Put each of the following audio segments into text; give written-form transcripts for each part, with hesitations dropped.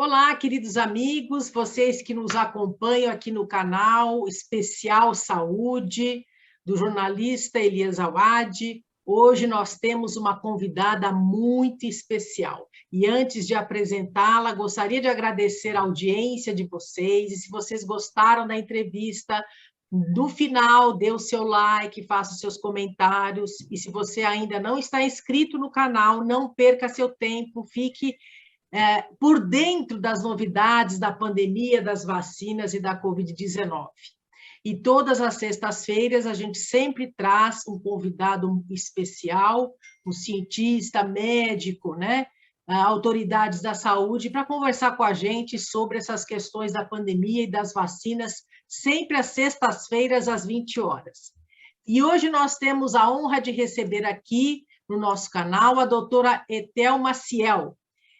Olá, queridos amigos, vocês que nos acompanham aqui no canal Especial Saúde, do jornalista Elias Awad. Hoje nós temos uma convidada muito especial. E antes de apresentá-la, gostaria de agradecer a audiência de vocês. E se vocês gostaram da entrevista, no final, dê o seu like, faça os seus comentários. E se você ainda não está inscrito no canal, não perca seu tempo, fique por dentro das novidades da pandemia, das vacinas e da Covid-19. E todas as sextas-feiras a gente sempre traz um convidado especial, um cientista, médico, né? Autoridades da saúde, para conversar com a gente sobre essas questões da pandemia e das vacinas, sempre às sextas-feiras, às 20 horas. E hoje nós temos a honra de receber aqui, no nosso canal, a doutora Ethel Maciel.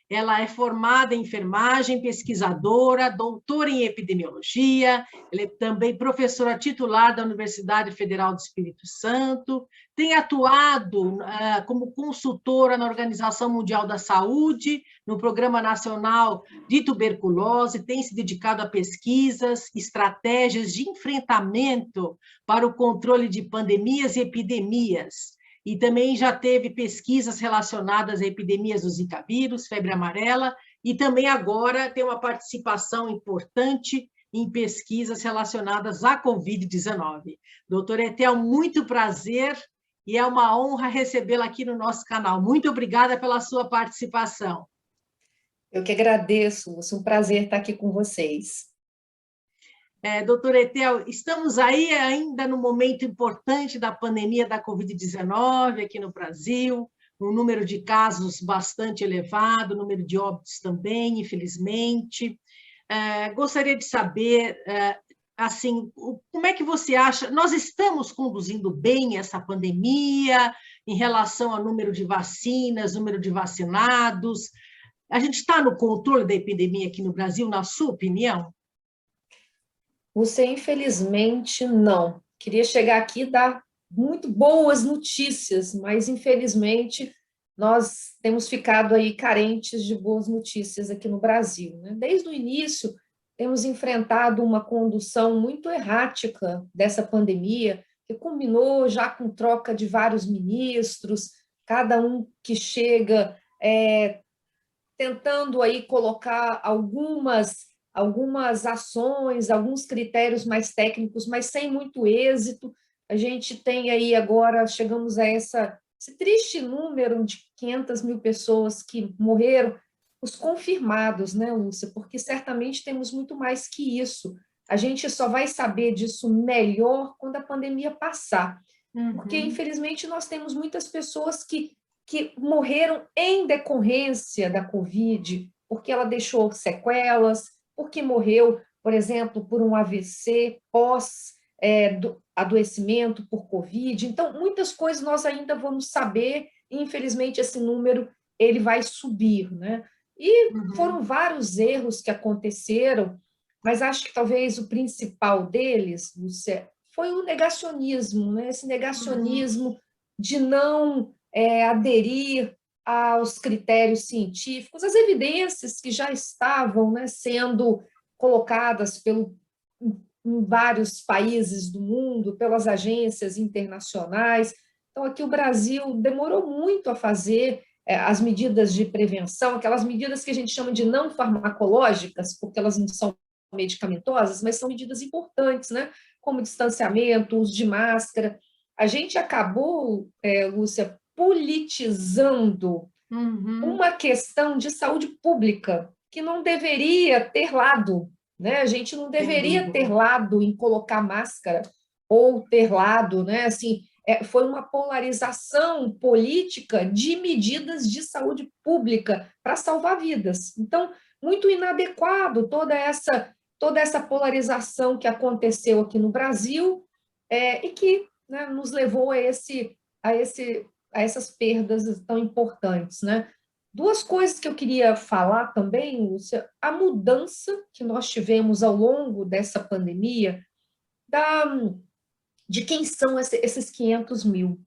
Ela é formada em enfermagem, pesquisadora, doutora em epidemiologia, ela é também professora titular da Universidade Federal do Espírito Santo, tem atuado como consultora na Organização Mundial da Saúde, no Programa Nacional de Tuberculose, tem se dedicado a pesquisas, estratégias de enfrentamento para o controle de pandemias e epidemias. E também já teve pesquisas relacionadas a epidemias do Zika vírus, febre amarela, e também agora tem uma participação importante em pesquisas relacionadas à Covid-19. Doutora Ethel, muito prazer e é uma honra recebê-la aqui no nosso canal. Muito obrigada pela sua participação. Eu que agradeço, é um prazer estar aqui com vocês. Doutora Ethel, estamos aí ainda no momento importante da pandemia da Covid-19 aqui no Brasil, um número de casos bastante elevado, número de óbitos também, infelizmente. Gostaria de saber, assim, como é que você acha, nós estamos conduzindo bem essa pandemia em relação ao número de vacinas, número de vacinados? A gente está no controle da epidemia aqui no Brasil, na sua opinião? Você, infelizmente, não. Queria chegar aqui e dar muito boas notícias, mas, infelizmente, nós temos ficado aí carentes de boas notícias aqui no Brasil, né? Desde o início, temos enfrentado uma condução muito errática dessa pandemia, que culminou já com troca de vários ministros, cada um que chega tentando aí colocar algumas ações, alguns critérios mais técnicos, mas sem muito êxito. A gente tem aí agora, chegamos a esse triste número de 500 mil pessoas que morreram, os confirmados, né, Lúcia? Porque certamente temos muito mais que isso. A gente só vai saber disso melhor quando a pandemia passar. Porque, infelizmente, nós temos muitas pessoas que morreram em decorrência da Covid, porque ela deixou sequelas, porque morreu, por exemplo, por um AVC pós-adoecimento por Covid. Então, muitas coisas nós ainda vamos saber, e, infelizmente, esse número ele vai subir, né? E foram vários erros que aconteceram, mas acho que talvez o principal deles, Lúcia, foi o negacionismo, né? Esse negacionismo de não aderir aos critérios científicos, às evidências que já estavam, né, sendo colocadas em vários países do mundo, pelas agências internacionais. Então, aqui o Brasil demorou muito a fazer as medidas de prevenção, aquelas medidas que a gente chama de não farmacológicas, porque elas não são medicamentosas, mas são medidas importantes, né, como distanciamento, uso de máscara. A gente acabou, Lúcia, politizando uma questão de saúde pública que não deveria ter lado, né? A gente não deveria ter lado em colocar máscara ou ter lado, né? Assim, foi uma polarização política de medidas de saúde pública para salvar vidas. Então, muito inadequado toda essa polarização que aconteceu aqui no Brasil e que, né, nos levou a essas perdas tão importantes, né? Duas coisas que eu queria falar também, Lúcia, a mudança que nós tivemos ao longo dessa pandemia de quem são esses 500 mil.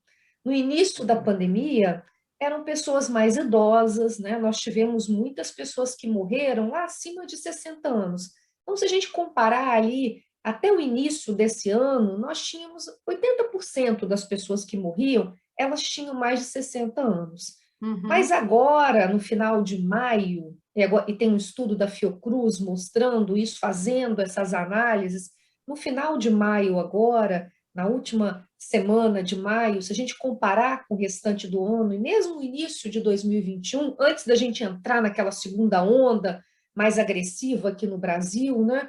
No início da pandemia, eram pessoas mais idosas, né? Nós tivemos muitas pessoas que morreram lá acima de 60 anos. Então, se a gente comparar ali, até o início desse ano, nós tínhamos 80% das pessoas que morriam, elas tinham mais de 60 anos. Mas Uhum. agora, no final de maio, e tem um estudo da Fiocruz mostrando isso, fazendo essas análises, no final de maio agora, na última semana de maio, se a gente comparar com o restante do ano, e mesmo o início de 2021, antes da gente entrar naquela segunda onda mais agressiva aqui no Brasil, né,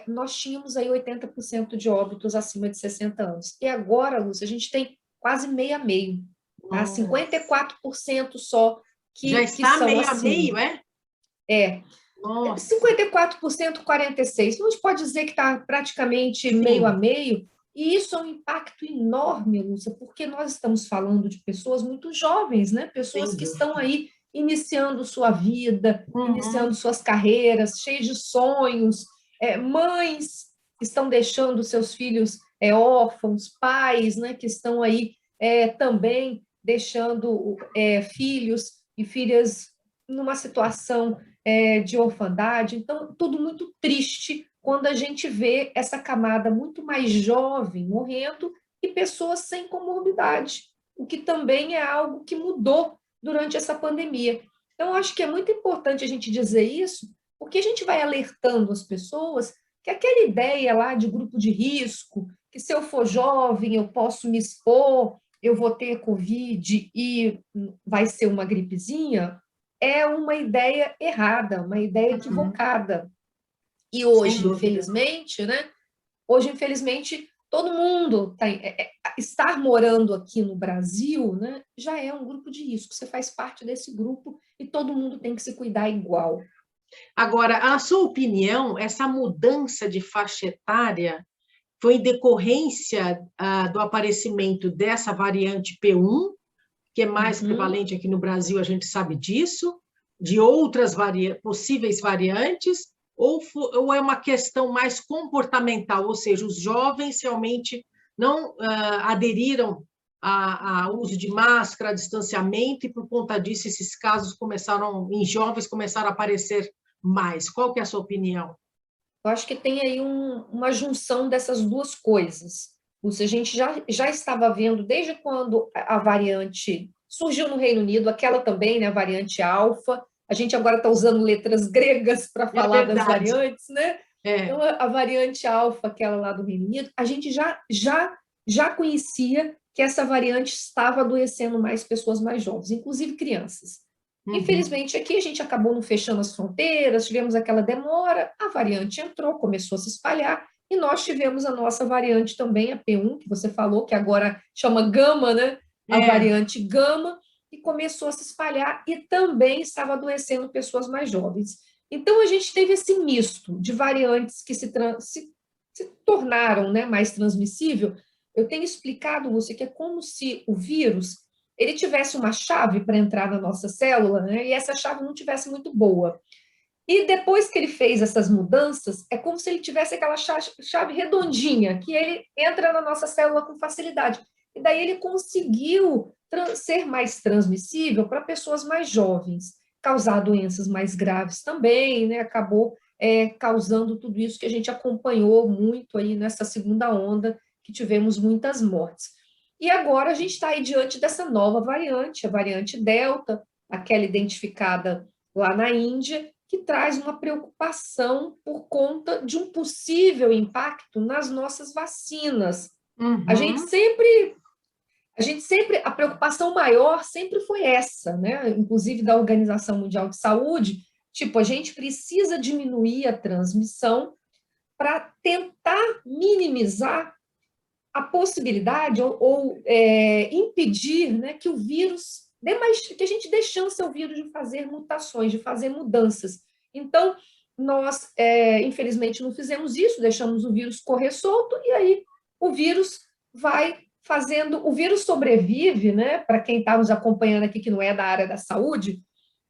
nós tínhamos aí 80% de óbitos acima de 60 anos. E agora, Lúcia, a gente tem quase meio a meio, tá? Nossa. 54% só Já que está são meio a acima. meio, é? É, Nossa. 54%, 46%. Então, a gente pode dizer que está praticamente meio a Sim, meio, e isso é um impacto enorme, Lúcia, porque nós estamos falando de pessoas muito jovens, né? Pessoas sem que estão dúvida. aí iniciando sua vida, iniciando Uhum. suas carreiras, cheias de sonhos, mães que estão deixando seus filhos órfãos, pais, né, que estão aí também deixando filhos e filhas numa situação de orfandade. Então, tudo muito triste quando a gente vê essa camada muito mais jovem morrendo e pessoas sem comorbidade, o que também é algo que mudou durante essa pandemia. Então, acho que é muito importante a gente dizer isso, porque a gente vai alertando as pessoas que aquela ideia lá de grupo de risco, que se eu for jovem eu posso me expor, eu vou ter Covid e vai ser uma gripezinha, é uma ideia errada, uma ideia Uhum. equivocada. E Sem hoje, dúvida. infelizmente, né? Hoje, infelizmente, todo mundo estar morando aqui no Brasil, né, já é um grupo de risco. Você faz parte desse grupo e todo mundo tem que se cuidar igual. Agora, a sua opinião, essa mudança de faixa etária foi em decorrência do aparecimento dessa variante P1, que é mais Uhum. prevalente aqui no Brasil, a gente sabe disso, de outras possíveis variantes, ou é uma questão mais comportamental, ou seja, os jovens realmente não aderiram ao uso de máscara, distanciamento, e por conta disso esses casos começaram, em jovens, começaram a aparecer mais. Qual que é a sua opinião? Eu acho que tem aí uma junção dessas duas coisas. A gente já estava vendo desde quando a variante surgiu no Reino Unido, aquela também, né, a variante alfa. A gente agora está usando letras gregas para É falar das verdade. variantes, né? É. Então, a variante alfa, aquela lá do Reino Unido, a gente já conhecia que essa variante estava adoecendo mais pessoas mais jovens, inclusive crianças. Uhum. Infelizmente, aqui a gente acabou não fechando as fronteiras, tivemos aquela demora, a variante entrou, começou a se espalhar, e nós tivemos a nossa variante também, a P1, que você falou, que agora chama Gama, né? A É. variante Gama, e começou a se espalhar e também estava adoecendo pessoas mais jovens. Então, a gente teve esse misto de variantes que se tornaram, né, mais transmissível. Eu tenho explicado você que é como se o vírus ele tivesse uma chave para entrar na nossa célula, né, e essa chave não tivesse muito boa. E depois que ele fez essas mudanças, é como se ele tivesse aquela chave redondinha, que ele entra na nossa célula com facilidade. E daí ele conseguiu ser mais transmissível para pessoas mais jovens, causar doenças mais graves também, né? Acabou causando tudo isso que a gente acompanhou muito aí nessa segunda onda, que tivemos muitas mortes. E agora a gente está aí diante dessa nova variante, a variante Delta, aquela identificada lá na Índia, que traz uma preocupação por conta de um possível impacto nas nossas vacinas. A gente Uhum. sempre, a preocupação maior sempre foi essa, né? Inclusive da Organização Mundial de Saúde, tipo, a gente precisa diminuir a transmissão para tentar minimizar a possibilidade ou impedir, né, que o vírus dê mais, que a gente dê chance ao vírus de fazer mutações, de fazer mudanças. Então, nós, infelizmente, não fizemos isso, deixamos o vírus correr solto, e aí o vírus vai fazendo, o vírus sobrevive, né, para quem está nos acompanhando aqui que não é da área da saúde,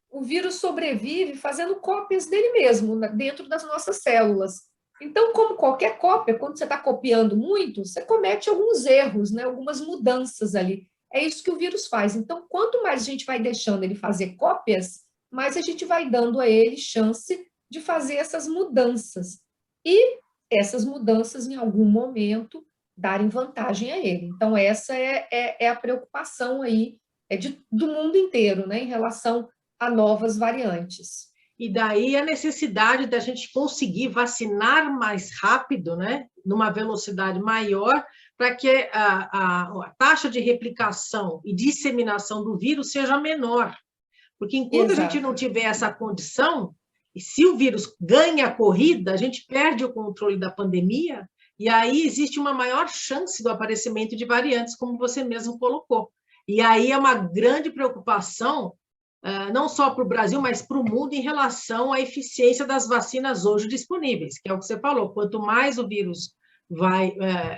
o vírus sobrevive fazendo cópias dele mesmo, dentro das nossas células. Então, como qualquer cópia, quando você está copiando muito, você comete alguns erros, né, algumas mudanças ali. É isso que o vírus faz. Então, quanto mais a gente vai deixando ele fazer cópias, mais a gente vai dando a ele chance de fazer essas mudanças. E essas mudanças, em algum momento, darem vantagem a ele. Então, essa é a preocupação aí do mundo inteiro, né, em relação a novas variantes. E daí a necessidade da gente conseguir vacinar mais rápido, né, numa velocidade maior, para que a taxa de replicação e disseminação do vírus seja menor. Porque enquanto a gente não tiver essa condição, e se o vírus ganha a corrida, a gente perde o controle da pandemia, e aí existe uma maior chance do aparecimento de variantes, como você mesmo colocou. E aí é uma grande preocupação, não só para o Brasil, mas para o mundo, em relação à eficiência das vacinas hoje disponíveis, que é o que você falou, quanto mais o vírus vai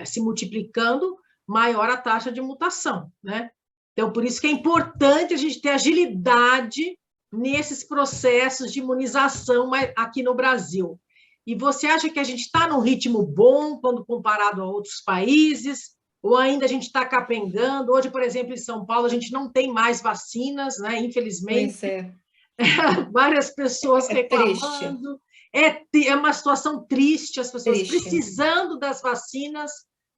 se multiplicando, maior a taxa de mutação, né? Então, por isso que é importante a gente ter agilidade nesses processos de imunização aqui no Brasil. E você acha que a gente está num ritmo bom quando comparado a outros países? Ou ainda a gente está capengando? Hoje, por exemplo, em São Paulo, a gente não tem mais vacinas, né? Infelizmente. Pois é. Várias pessoas Triste. reclamando. É uma situação triste, as pessoas precisando das vacinas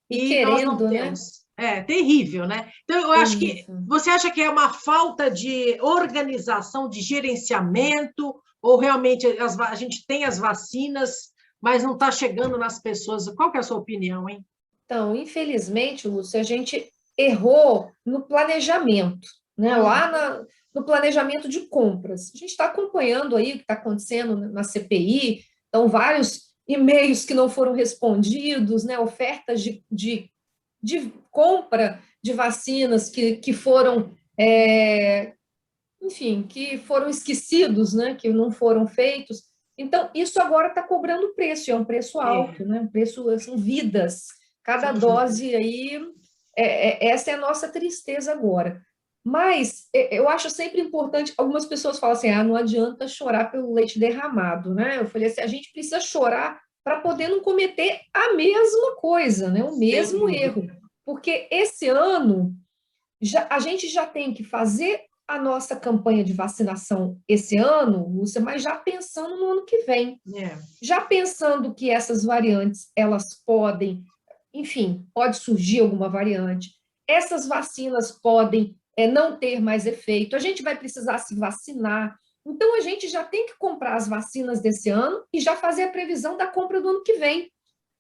e e nós não querendo, né? temos. É terrível, né? Então, eu acho que você acha que é uma falta de organização, de gerenciamento, ou realmente a gente tem as vacinas, mas não está chegando nas pessoas? Qual que é a sua opinião, hein? Então, infelizmente, Lúcia, a gente errou no planejamento, né? Lá no planejamento de compras. A gente está acompanhando aí o que está acontecendo na CPI, então vários e-mails que não foram respondidos, né? Ofertas de compra de vacinas que foram, enfim, que foram esquecidos, né? Que não foram feitos. Então, isso agora está cobrando preço, é um preço alto, né? Um preço, são vidas. Cada dose aí, essa é a nossa tristeza agora. Mas eu acho sempre importante, algumas pessoas falam assim, não adianta chorar pelo leite derramado, né? Eu falei assim, a gente precisa chorar para poder não cometer a mesma coisa, né? O mesmo erro. Porque esse ano, a gente já tem que fazer a nossa campanha de vacinação esse ano, Lúcia, mas já pensando no ano que vem. Já pensando que essas variantes, elas podem, enfim, pode surgir alguma variante, essas vacinas podem não ter mais efeito, a gente vai precisar se vacinar. Então, a gente já tem que comprar as vacinas desse ano e já fazer a previsão da compra do ano que vem.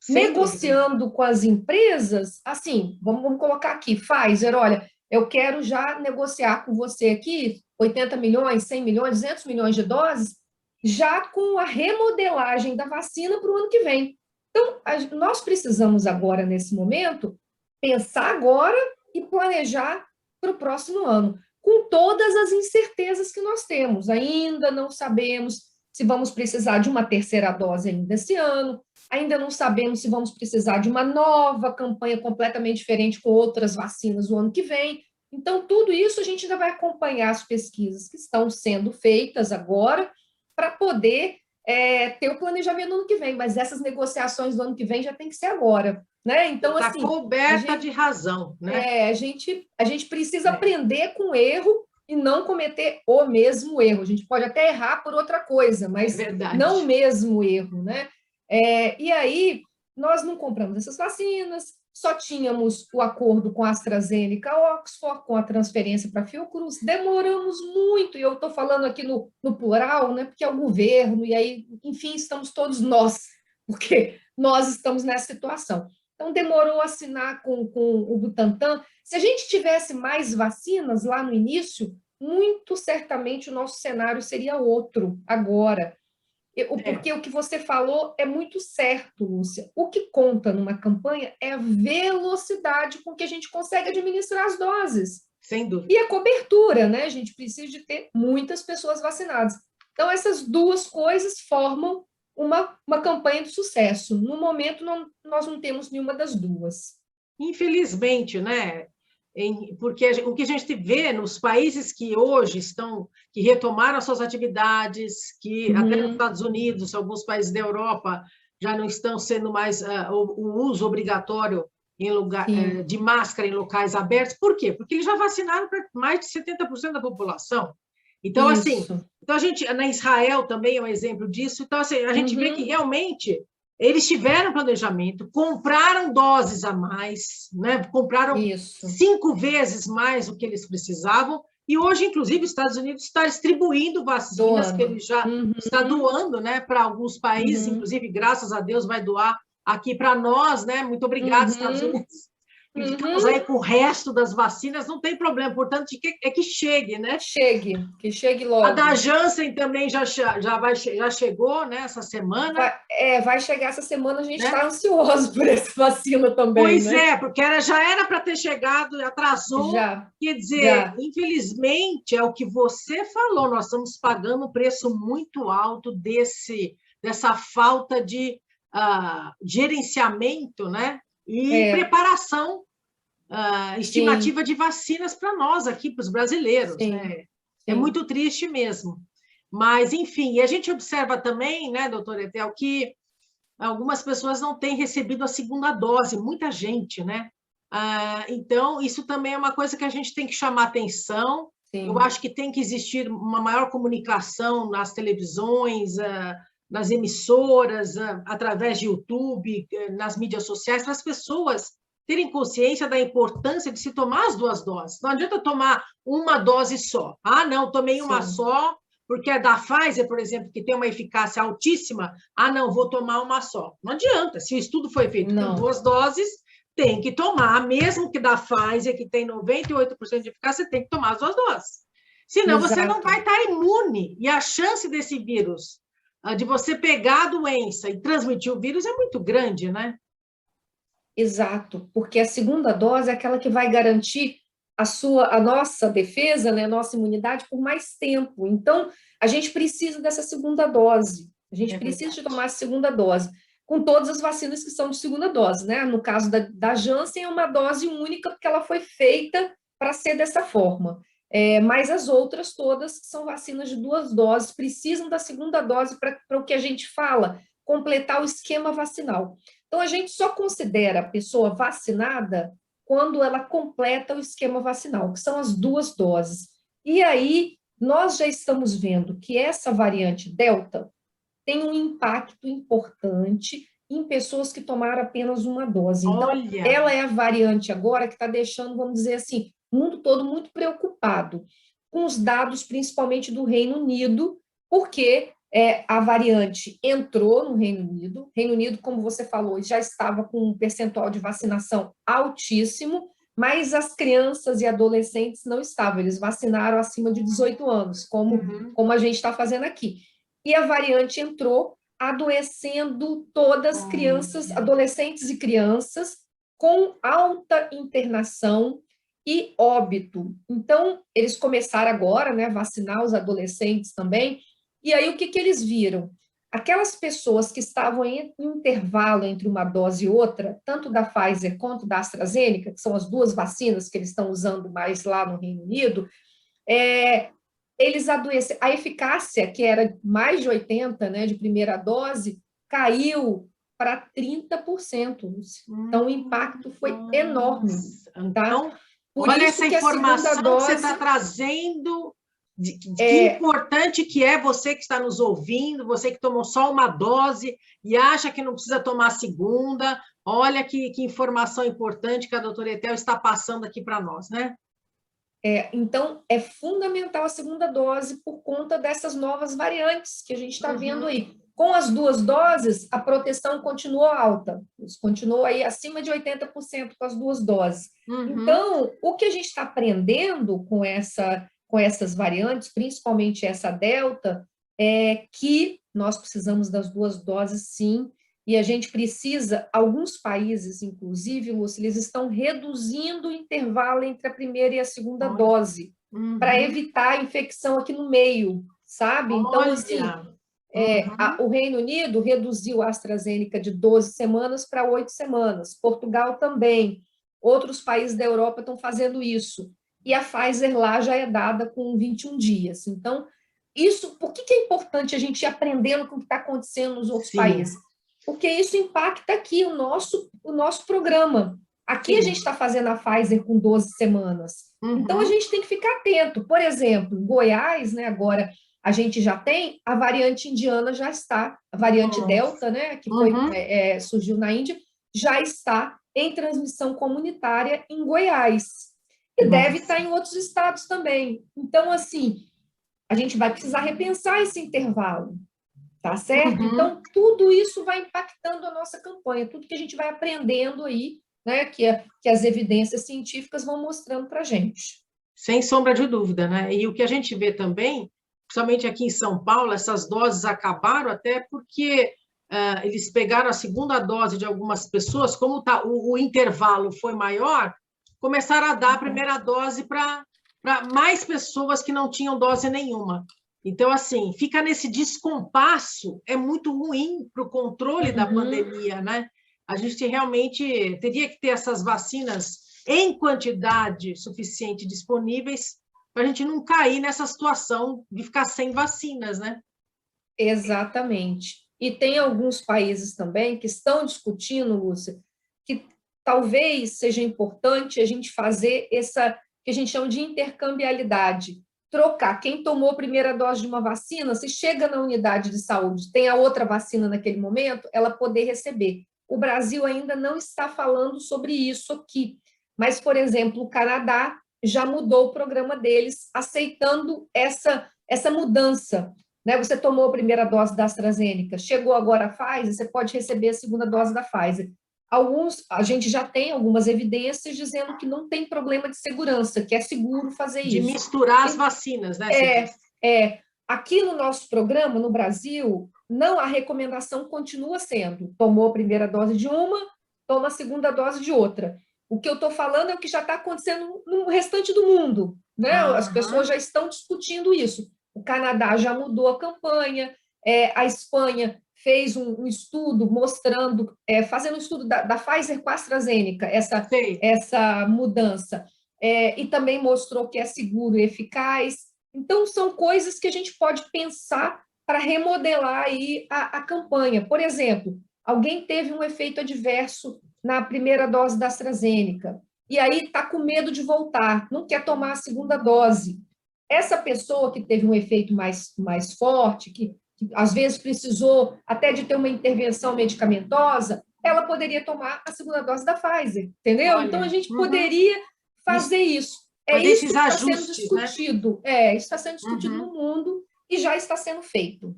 Negociando com as empresas, assim, vamos colocar aqui, Pfizer, olha, eu quero já negociar com você aqui 80 milhões, 100 milhões, 200 milhões de doses, já com a remodelagem da vacina para o ano que vem. Então, nós precisamos agora, nesse momento, pensar agora e planejar para o próximo ano, com todas as incertezas que nós temos. Ainda não sabemos se vamos precisar de uma terceira dose ainda esse ano, ainda não sabemos se vamos precisar de uma nova campanha completamente diferente com outras vacinas no ano que vem. Então, tudo isso a gente ainda vai acompanhar as pesquisas que estão sendo feitas agora para poder ter o planejamento no ano que vem, mas essas negociações do ano que vem já tem que ser agora, né? Então, tá assim... coberta de razão, né? A gente precisa aprender com o erro e não cometer o mesmo erro. A gente pode até errar por outra coisa, mas não o mesmo erro, né? E aí, nós não compramos essas vacinas, só tínhamos o acordo com a AstraZeneca, Oxford, com a transferência para a Fiocruz, demoramos muito, e eu estou falando aqui no plural, né? Porque é o governo, e aí, enfim, estamos todos nós, porque nós estamos nessa situação. Então, demorou a assinar com o Butantan. Se a gente tivesse mais vacinas lá no início, muito certamente o nosso cenário seria outro agora. Porque o que você falou é muito certo, Lúcia. O que conta numa campanha é a velocidade com que a gente consegue administrar as doses. Sem dúvida. E a cobertura, né? A gente precisa de ter muitas pessoas vacinadas. Então, essas duas coisas formam uma campanha de sucesso. No momento, nós não temos nenhuma das duas. Infelizmente, né? Porque o que a gente vê nos países que hoje que retomaram as suas atividades, que até nos Estados Unidos, alguns países da Europa já não estão sendo mais o uso obrigatório de máscara em locais abertos. Por quê? Porque eles já vacinaram para mais de 70% da população. Então, assim, então a gente, na Israel também é um exemplo disso. Então, assim, a gente vê que realmente eles tiveram planejamento, compraram doses a mais, né? Compraram 5 vezes mais do que eles precisavam, e hoje, inclusive, os Estados Unidos está distribuindo vacinas que ele já está doando, né, para alguns países, inclusive, graças a Deus, vai doar aqui para nós, né? Muito obrigada, Estados Unidos. E ficamos aí com o resto das vacinas, não tem problema, portanto, é que chegue, né? Que chegue logo. A da Janssen também já chegou, né, essa semana. Vai chegar essa semana, a gente está ansioso por essa vacina também. Pois é, porque já era para ter chegado, atrasou. Quer dizer, infelizmente, é o que você falou, nós estamos pagando um preço muito alto dessa falta de gerenciamento, né? E preparação, estimativa de vacinas para nós aqui, para os brasileiros. Né? É muito triste mesmo. Mas, enfim, e a gente observa também, né, doutora Etel, que algumas pessoas não têm recebido a segunda dose, muita gente, né? Então, isso também é uma coisa que a gente tem que chamar atenção. Eu acho que tem que existir uma maior comunicação nas televisões, nas emissoras, através de YouTube, nas mídias sociais, para as pessoas terem consciência da importância de se tomar as 2 doses. Não adianta tomar uma dose só. Não, tomei uma só, porque é da Pfizer, por exemplo, que tem uma eficácia altíssima. Não, vou tomar uma só. Não adianta. Se o estudo foi feito com 2 doses, tem que tomar, mesmo que da Pfizer, que tem 98% de eficácia, tem que tomar as 2 doses. Senão, você não vai estar imune. E a chance desse vírus, de você pegar a doença e transmitir o vírus, é muito grande, né? Exato, porque a segunda dose é aquela que vai garantir a nossa defesa, né, a nossa imunidade por mais tempo. Então, a gente precisa dessa segunda dose. A gente precisa de tomar a segunda dose, com todas as vacinas que são de segunda dose, né? No caso da Janssen, é uma dose única, porque ela foi feita para ser dessa forma. Mas as outras todas são vacinas de 2 doses, precisam da segunda dose para o que a gente fala, completar o esquema vacinal. Então, a gente só considera a pessoa vacinada quando ela completa o esquema vacinal, que são as 2 doses. E aí, nós já estamos vendo que essa variante Delta tem um impacto importante em pessoas que tomaram apenas uma dose. Então, ela é a variante agora que está deixando, vamos dizer assim, o mundo todo muito preocupado com os dados, principalmente do Reino Unido, porque a variante entrou no Reino Unido. Reino Unido, como você falou, já estava com um percentual de vacinação altíssimo, mas as crianças e adolescentes não estavam. Eles vacinaram acima de 18 anos, como a gente está fazendo aqui. E a variante entrou, adoecendo todas as crianças, adolescentes e crianças, com alta internação e óbito. Então, eles começaram agora, né, a vacinar os adolescentes também. E aí, o que eles viram? Aquelas pessoas que estavam em intervalo entre uma dose e outra, tanto da Pfizer quanto da AstraZeneca, que são as 2 vacinas que eles estão usando mais lá no Reino Unido, eles adoecem. A eficácia, que era mais de 80%, né, de primeira dose, caiu para 30%. Então, o impacto foi enorme. Tá? Então, olha essa informação que você está trazendo, que importante que é você que está nos ouvindo, você que tomou só uma dose e acha que não precisa tomar a segunda. Olha que informação importante que a doutora Etel está passando aqui para nós, né? Então, é fundamental a segunda dose por conta dessas novas variantes que a gente está vendo aí. Com as 2 doses, a proteção continuou alta, continuou aí acima de 80% com as 2 doses. Então, o que a gente está aprendendo com essas variantes, principalmente essa Delta, é que nós precisamos das 2 doses, sim, e a gente precisa, alguns países, inclusive, Lúcia, eles estão reduzindo o intervalo entre a primeira e a segunda dose, para evitar a infecção aqui no meio, sabe? Então, assim, o Reino Unido reduziu a AstraZeneca de 12 semanas para 8 semanas, Portugal também, outros países da Europa estão fazendo isso, e a Pfizer lá já é dada com 21 dias. Então, por que é importante a gente ir aprendendo com o que está acontecendo nos outros países? Porque isso impacta aqui o nosso programa. Aqui a gente está fazendo a Pfizer com 12 semanas. Então, a gente tem que ficar atento. Por exemplo, em Goiás, né, agora a gente já tem, a variante indiana já está, a variante Delta, né, que foi, surgiu na Índia, já está em transmissão comunitária em Goiás. E deve estar em outros estados também. Então, assim, a gente vai precisar repensar esse intervalo, tá certo? Então, tudo isso vai impactando a nossa campanha, tudo que a gente vai aprendendo aí, né, que as evidências científicas vão mostrando para a gente. Sem sombra de dúvida, né? E o que a gente vê também, principalmente aqui em São Paulo, essas doses acabaram até porque eles pegaram a segunda dose de algumas pessoas, como o intervalo foi maior, começaram a dar a primeira dose para mais pessoas que não tinham dose nenhuma. Então, assim, fica nesse descompasso, é muito ruim para o controle da pandemia, né? A gente realmente teria que ter essas vacinas em quantidade suficiente disponíveis para a gente não cair nessa situação de ficar sem vacinas, né? Exatamente. E tem alguns países também que estão discutindo, Lúcia, que talvez seja importante a gente fazer essa que a gente chama de intercambialidade, trocar. Quem tomou a primeira dose de uma vacina, se chega na unidade de saúde, tem a outra vacina naquele momento, ela poder receber. O Brasil ainda não está falando sobre isso aqui, mas, por exemplo, o Canadá já mudou o programa deles, aceitando essa mudança, né? Você tomou a primeira dose da AstraZeneca, chegou agora a Pfizer, você pode receber a segunda dose da Pfizer. A gente já tem algumas evidências dizendo que não tem problema de segurança, que é seguro fazer isso. De misturar as vacinas, né? Aqui no nosso programa, no Brasil, não, a recomendação continua sendo: tomou a primeira dose de uma, toma a segunda dose de outra. O que eu estou falando é o que já está acontecendo no restante do mundo, né? As pessoas já estão discutindo isso. O Canadá já mudou a campanha, a Espanha fez um estudo mostrando, fazendo um estudo da Pfizer com a AstraZeneca, essa mudança, e também mostrou que é seguro e eficaz. Então, são coisas que a gente pode pensar para remodelar aí a campanha. Por exemplo, alguém teve um efeito adverso na primeira dose da AstraZeneca, e aí está com medo de voltar, não quer tomar a segunda dose. Essa pessoa que teve um efeito mais forte, que às vezes precisou até de ter uma intervenção medicamentosa, ela poderia tomar a segunda dose da Pfizer, entendeu? Então, a gente poderia fazer isso. Isso que está sendo discutido. Né? Isso está sendo discutido no mundo e já está sendo feito.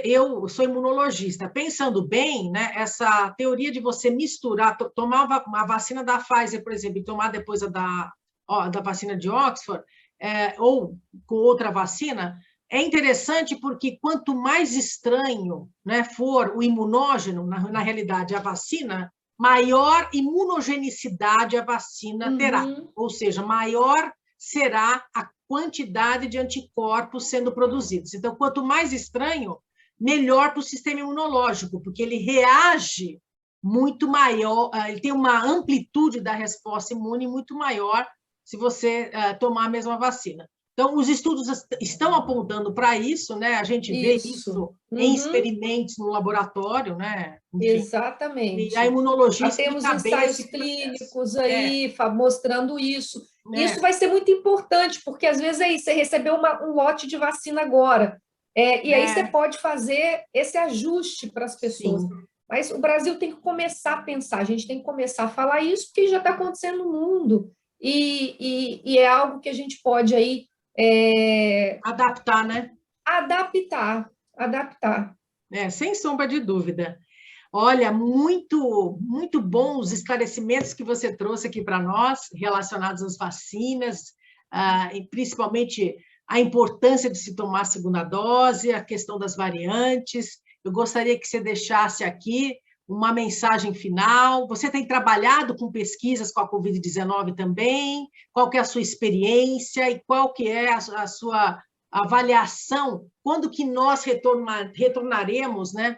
Eu sou imunologista, pensando bem, né, essa teoria de você misturar, tomar a vacina da Pfizer, por exemplo, e tomar depois a da vacina de Oxford, ou com outra vacina, é interessante porque quanto mais estranho, né, for o imunógeno, na realidade, a vacina, maior imunogenicidade a vacina terá, ou seja, maior será a quantidade de anticorpos sendo produzidos. Então, quanto mais estranho, melhor para o sistema imunológico, porque ele reage muito maior, ele tem uma amplitude da resposta imune muito maior se você tomar a mesma vacina. Então, os estudos estão apontando para isso, né? A gente vê isso em experimentos no laboratório, né? Enfim, exatamente. E a imunologia já temos ensaios clínicos aí mostrando isso. Isso vai ser muito importante, porque às vezes você recebeu um lote de vacina agora, e aí você pode fazer esse ajuste para as pessoas. Sim. Mas o Brasil tem que começar a pensar, a gente tem que começar a falar isso, porque já está acontecendo no mundo, e é algo que a gente pode aí adaptar, né? Adaptar. Sem sombra de dúvida. Olha, muito bons os esclarecimentos que você trouxe aqui para nós, relacionados às vacinas, e principalmente a importância de se tomar a segunda dose, a questão das variantes. Eu gostaria que você deixasse aqui uma mensagem final. Você tem trabalhado com pesquisas com a Covid-19 também? Qual que é a sua experiência e qual que é a sua avaliação? Quando que nós retornaremos, né,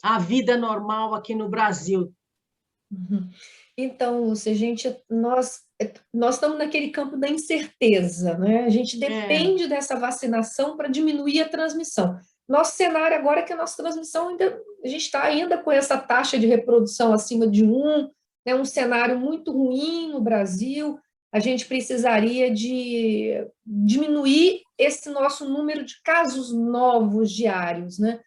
à vida normal aqui no Brasil? Então, Lúcia, nós estamos naquele campo da incerteza, né? A gente depende dessa vacinação para diminuir a transmissão. Nosso cenário agora é que a nossa transmissão a gente está ainda com essa taxa de reprodução acima de 1, né, um cenário muito ruim no Brasil, a gente precisaria de diminuir esse nosso número de casos novos diários, né?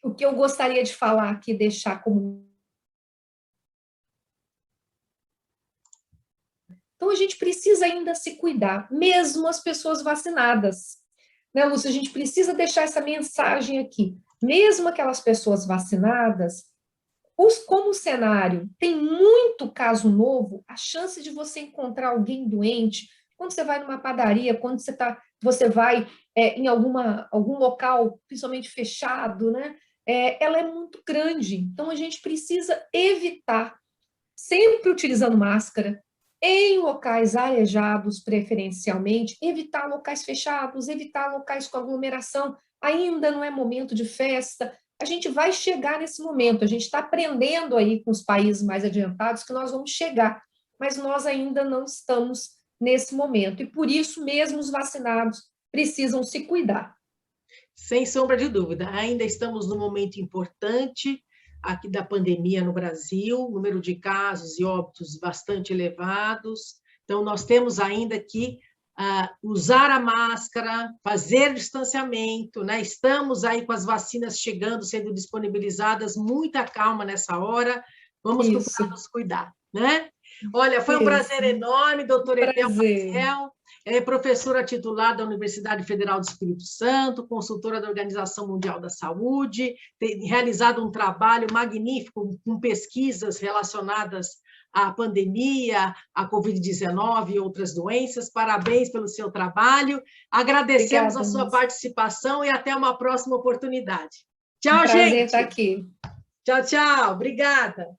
O que eu gostaria de falar aqui, deixar como... Então, a gente precisa ainda se cuidar, mesmo as pessoas vacinadas. Né, Lúcia? A gente precisa deixar essa mensagem aqui. Mesmo aquelas pessoas vacinadas, como o cenário tem muito caso novo, a chance de você encontrar alguém doente, quando você vai numa padaria, quando você vai em algum local, principalmente fechado, né, ela é muito grande. Então, a gente precisa evitar, sempre utilizando máscara, em locais arejados, preferencialmente, evitar locais fechados, evitar locais com aglomeração. Ainda não é momento de festa. A gente vai chegar nesse momento, a gente está aprendendo aí com os países mais adiantados que nós vamos chegar, mas nós ainda não estamos nesse momento, e por isso mesmo os vacinados precisam se cuidar. Sem sombra de dúvida, ainda estamos num momento importante aqui da pandemia no Brasil, número de casos e óbitos bastante elevados, então nós temos ainda que usar a máscara, fazer distanciamento, né? Estamos aí com as vacinas chegando, sendo disponibilizadas, muita calma nessa hora, vamos procurar nos cuidar, né? Olha, foi um prazer enorme, doutora Etel Maciel, professora titular da Universidade Federal do Espírito Santo, consultora da Organização Mundial da Saúde, tem realizado um trabalho magnífico com pesquisas relacionadas à pandemia, à Covid-19 e outras doenças. Parabéns pelo seu trabalho. Agradecemos a sua participação e até uma próxima oportunidade. Tchau, gente. Prazer estar aqui. Tchau, tchau. Obrigada.